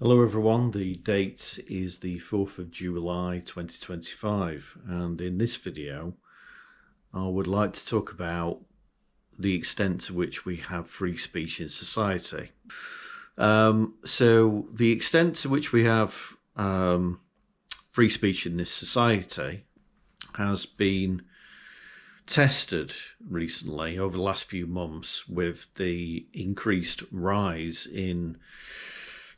Hello everyone, the date is the 4th of July 2025, and in this video I would like to talk about the extent to which we have free speech in society. So the extent to which we have free speech in this society has been tested recently over the last few months with the increased rise in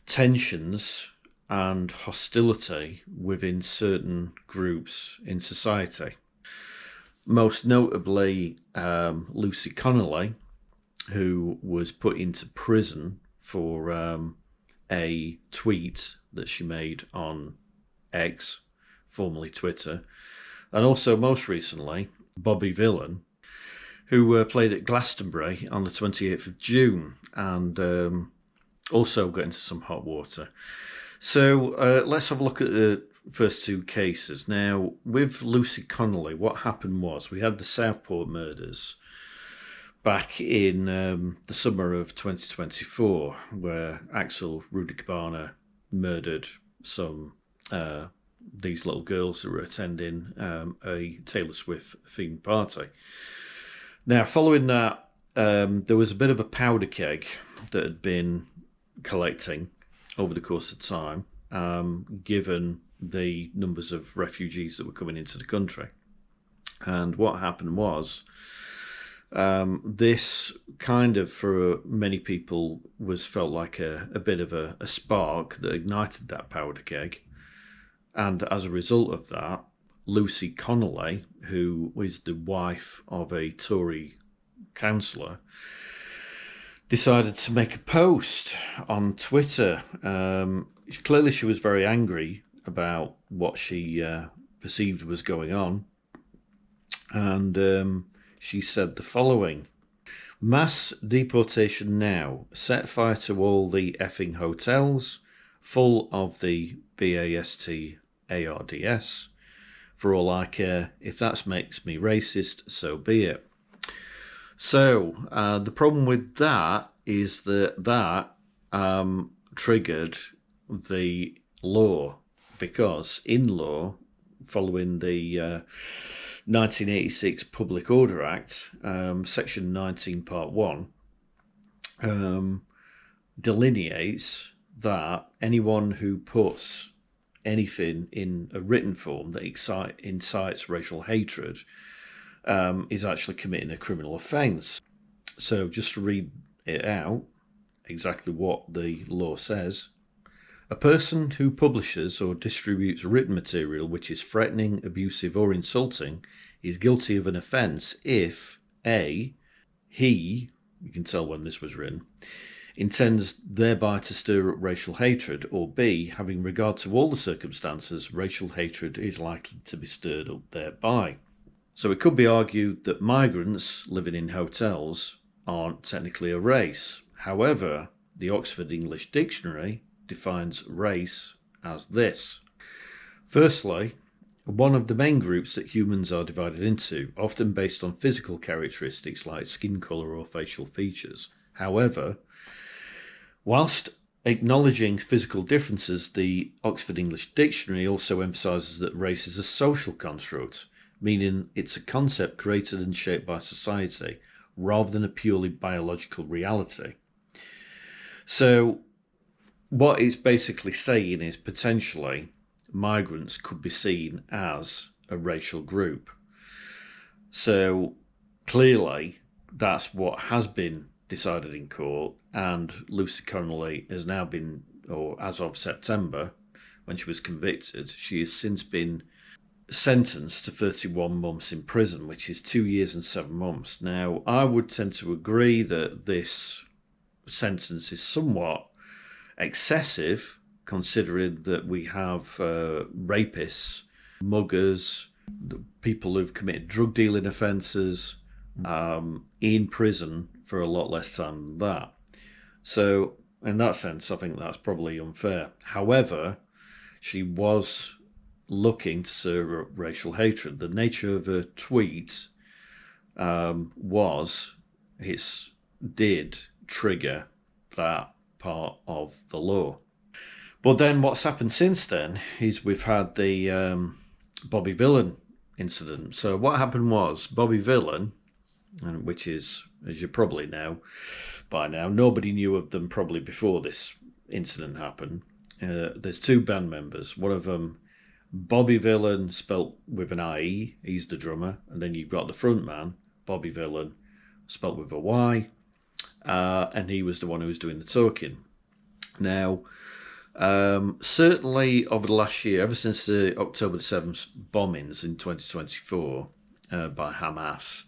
tensions and hostility within certain groups in society. Most notably, Lucy Connolly, who was put into prison for a tweet that she made on X, formerly Twitter, and also most recently, Vylan, who played at Glastonbury on the 28th of June and also got into some hot water. So let's have a look at the first two cases. Now, with Lucy Connolly, what happened was we had the Southport murders back in the summer of 2024, where Axel Rudikbana murdered some these little girls that were attending a Taylor Swift themed party. Now, following that, there was a bit of a powder keg that had been collecting over the course of time, given the numbers of refugees that were coming into the country. And what happened was, this kind of, for many people, was felt like a bit of a spark that ignited that powder keg. And as a result of that, Lucy Connolly, who is the wife of a Tory councillor, decided to make a post on Twitter. Clearly she was very angry about what she perceived was going on. And she said the following: "Mass deportation now. Set fire to all the effing hotels full of the BAST-ARDS. For all I care. If that makes me racist, so be it." So the problem with that is that triggered the law, because in law, following the 1986 Public Order Act, Section 19, Part 1, delineates that anyone who puts anything in a written form that incites racial hatred is actually committing a criminal offence. So just to read it out, exactly what the law says: "A person who publishes or distributes written material which is threatening, abusive or insulting is guilty of an offence if A, he," you can tell when this was written, "intends thereby to stir up racial hatred, or B, having regard to all the circumstances, racial hatred is likely to be stirred up thereby." So it could be argued that migrants living in hotels aren't technically a race. However, the Oxford English Dictionary defines race as this: firstly, one of the main groups that humans are divided into, often based on physical characteristics like skin colour or facial features. However, whilst acknowledging physical differences, the Oxford English Dictionary also emphasises that race is a social construct, meaning it's a concept created and shaped by society rather than a purely biological reality. So what it's basically saying is potentially migrants could be seen as a racial group. So clearly that's what has been decided in court, and Lucy Connolly has now been, or as of September, when she was convicted, she has since been sentenced to 31 months in prison, which is 2 years and 7 months. Now, I would tend to agree that this sentence is somewhat excessive, considering that we have rapists, muggers, people who've committed drug dealing offences in prison for a lot less time than that. So, in that sense, I think that's probably unfair. However, she was looking to stir up racial hatred. The nature of her tweet did trigger that part of the law. But then what's happened since then is we've had the Bobby Vylan incident. So what happened was Bobby Vylan, which is, as you probably know by now, nobody knew of them probably before this incident happened. There's two band members. One of them, Bobby Vylan, spelt with an I-E, he's the drummer. And then you've got the front man, Bobby Vylan, spelt with a Y. And he was the one who was doing the talking. Now, certainly over the last year, ever since the October the 7th bombings in 2024 by Hamas,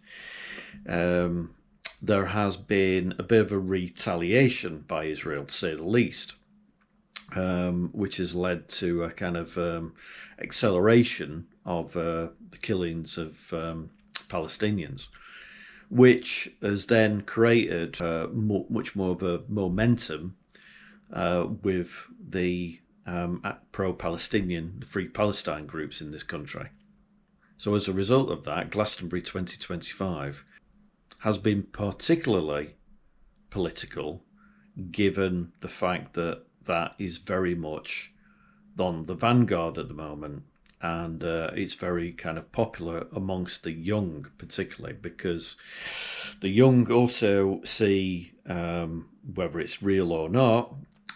there has been a bit of a retaliation by Israel, to say the least, which has led to a kind of acceleration of the killings of Palestinians, which has then created much more of a momentum with the pro-Palestinian, the Free Palestine groups in this country. So as a result of that, Glastonbury 2025 has been particularly political, given the fact that that is very much on the vanguard at the moment, and it's very kind of popular amongst the young, particularly because the young also see, whether it's real or not,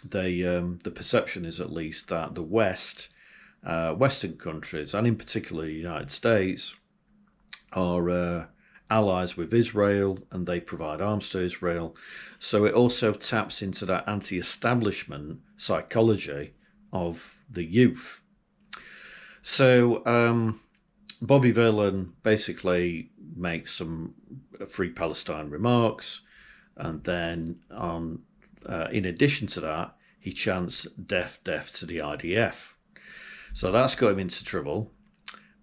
the perception is at least that the West, Western countries, and in particular the United States, are allies with Israel, and they provide arms to Israel. So it also taps into that anti-establishment psychology of the youth. So Bobby Vylan basically makes some Free Palestine remarks, and then in addition to that, he chants "death, death to the IDF." So that's got him into trouble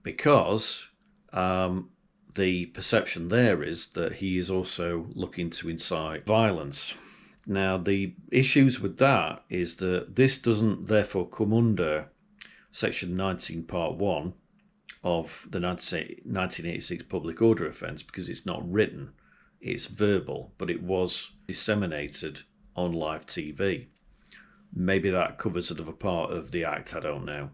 because the perception there is that he is also looking to incite violence. Now, the issues with that is that this doesn't therefore come under Section 19, Part 1 of the 1986 Public Order Offence, because it's not written, it's verbal, but it was disseminated on live TV. Maybe that covers another part of the Act, I don't know.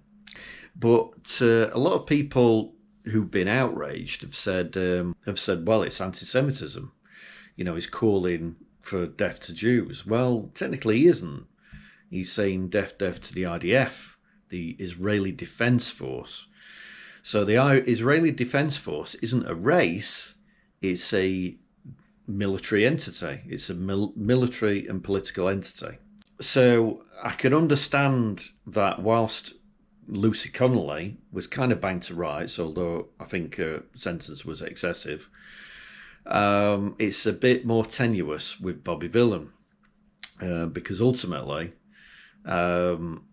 But a lot of people who've been outraged have said, well, it's anti-Semitism. You know, he's calling for death to Jews. Well, technically he isn't. He's saying death, death to the IDF, the Israeli Defense Force. So the Israeli Defense Force isn't a race, it's a military entity. It's a military and political entity. So I can understand that whilst Lucy Connolly was kind of banged to rights, although I think her sentence was excessive, it's a bit more tenuous with Bobby Vylan, because ultimately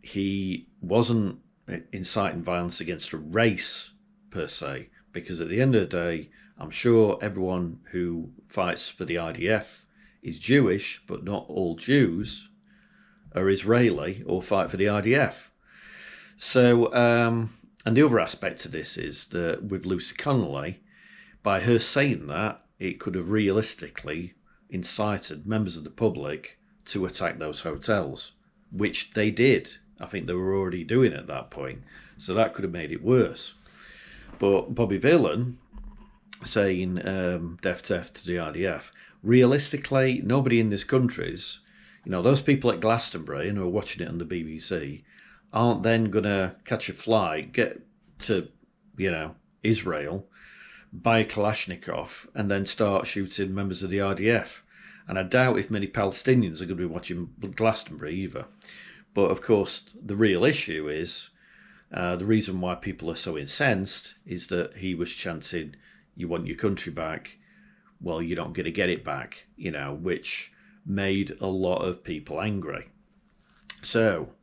he wasn't inciting violence against a race per se, because at the end of the day, I'm sure everyone who fights for the IDF is Jewish, but not all Jews are Israeli or fight for the IDF. So, and the other aspect to this is that with Lucy Connolly, by her saying that, it could have realistically incited members of the public to attack those hotels, which they did. I think they were already doing at that point. So that could have made it worse. But Bobby Vylan saying death, death to the IDF, realistically, nobody in this country's, you know, those people at Glastonbury and who are watching it on the BBC aren't then going to catch a flight, get to, you know, Israel, buy a Kalashnikov, and then start shooting members of the IDF. And I doubt if many Palestinians are going to be watching Glastonbury either. But of course, the real issue is the reason why people are so incensed is that he was chanting, "You want your country back? Well, you're not going to get it back," you know, which made a lot of people angry. So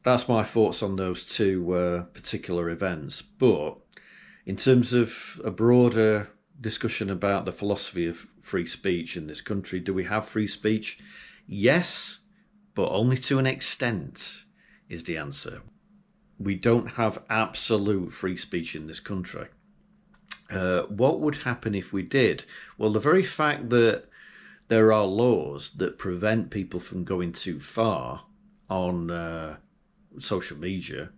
that's my thoughts on those two particular events. But in terms of a broader discussion about the philosophy of free speech in this country, do we have free speech? Yes, but only to an extent is the answer. We don't have absolute free speech in this country. What would happen if we did? Well, the very fact that there are laws that prevent people from going too far on social media,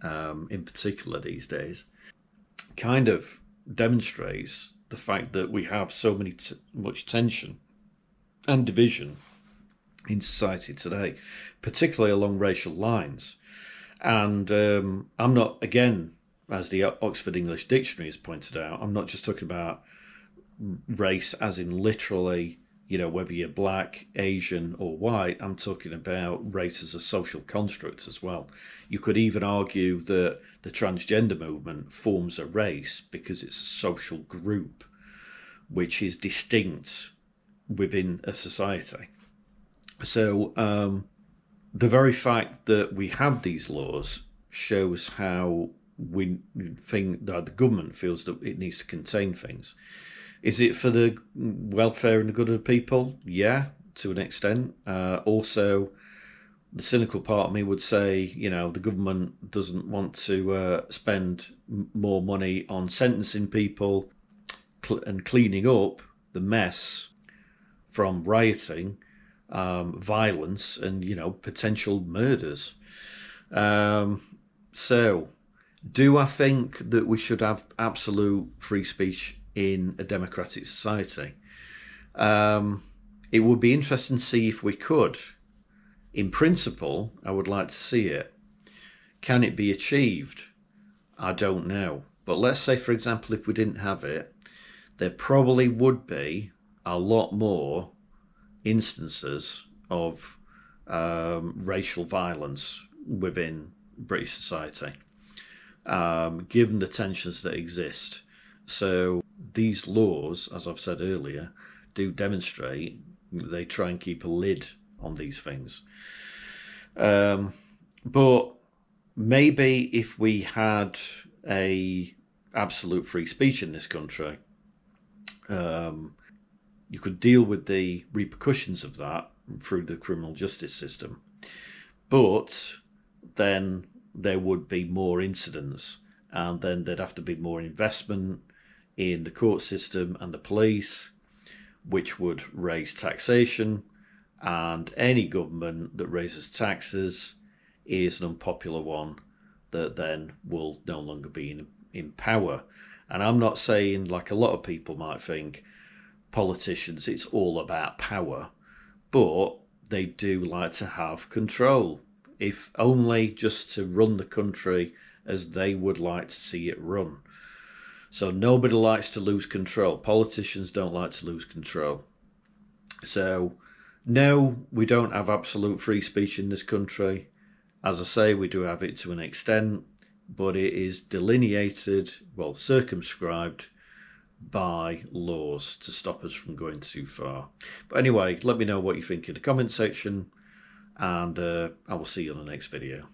in particular these days, kind of demonstrates the fact that we have so much tension and division in society today, particularly along racial lines. And I'm not, again, as the Oxford English Dictionary has pointed out, I'm not just talking about race as in literally, whether you're black, Asian, or white. I'm talking about race as a social construct as well. You could even argue that the transgender movement forms a race because it's a social group which is distinct within a society. So the very fact that we have these laws shows how we think that the government feels that it needs to contain things. Is it for the welfare and the good of the people? Yeah, to an extent. Also, the cynical part of me would say, the government doesn't want to spend more money on sentencing people and cleaning up the mess from rioting, violence, and potential murders. So, do I think that we should have absolute free speech in a democratic society? It would be interesting to see if we could. In principle, I would like to see it. Can it be achieved? I don't know. But let's say, for example, if we didn't have it, there probably would be a lot more instances of racial violence within British society, given the tensions that exist. So these laws, as I've said earlier, do demonstrate they try and keep a lid on these things. But maybe if we had a absolute free speech in this country, you could deal with the repercussions of that through the criminal justice system. But then there would be more incidents, and then there'd have to be more investment in the court system and the police, which would raise taxation, and any government that raises taxes is an unpopular one that then will no longer be in power. And I'm not saying, like a lot of people might think, politicians, it's all about power, but they do like to have control, if only just to run the country as they would like to see it run. So nobody likes to lose control. Politicians don't like to lose control. So no, we don't have absolute free speech in this country. As I say, we do have it to an extent, but it is delineated, circumscribed by laws to stop us from going too far. But anyway, let me know what you think in the comment section, and I will see you on the next video.